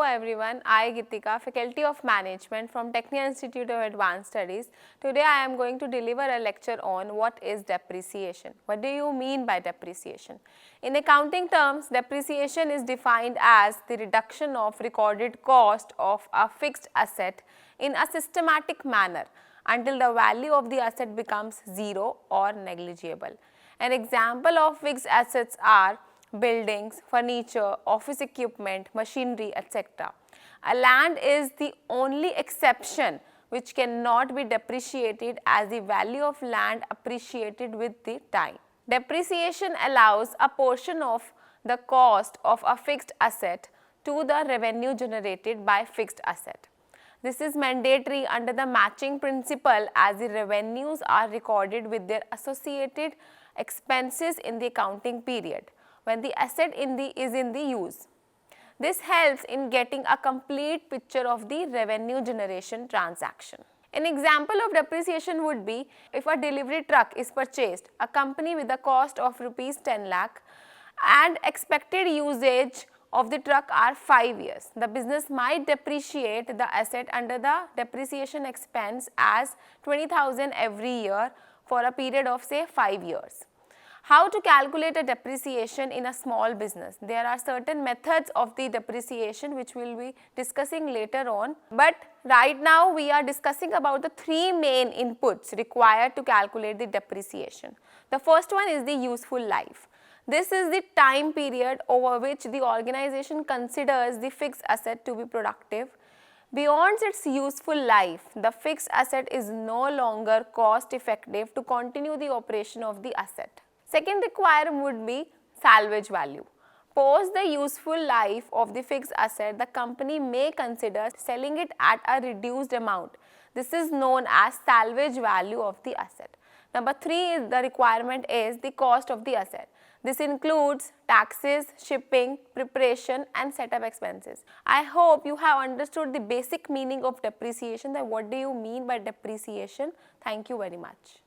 everyone, I Geetika, Faculty of Management from Tecnia Institute of Advanced Studies. Today I am going to deliver a lecture on what is depreciation. What do you mean by depreciation? In accounting terms, depreciation is defined as the reduction of recorded cost of a fixed asset in a systematic manner until the value of the asset becomes zero or negligible. An example of fixed assets are buildings, furniture, office equipment, machinery, etc. A land is the only exception which cannot be depreciated as the value of land appreciated with the time. Depreciation allows a portion of the cost of a fixed asset to the revenue generated by fixed asset. This is mandatory under the matching principle as the revenues are recorded with their associated expenses in the accounting period when the asset is in the use. This helps in getting a complete picture of the revenue generation transaction. An example of depreciation would be if a delivery truck is purchased, a company with a cost of rupees 10 lakh and expected usage of the truck are 5 years. The business might depreciate the asset under the depreciation expense as 20,000 every year for a period of say 5 years. How to calculate a depreciation in a small business? There are certain methods of the depreciation which we will be discussing later on, but right now we are discussing about the three main inputs required to calculate the depreciation. The first one is the useful life. This is the time period over which the organization considers the fixed asset to be productive. Beyond its useful life, the fixed asset is no longer cost effective to continue the operation of the asset. Second requirement would be salvage value. Post the useful life of the fixed asset, the company may consider selling it at a reduced amount. This is known as salvage value of the asset. Number 3 is the requirement is the cost of the asset. This includes taxes, shipping, preparation and setup expenses. I hope you have understood the basic meaning of depreciation, that what do you mean by depreciation. Thank you very much.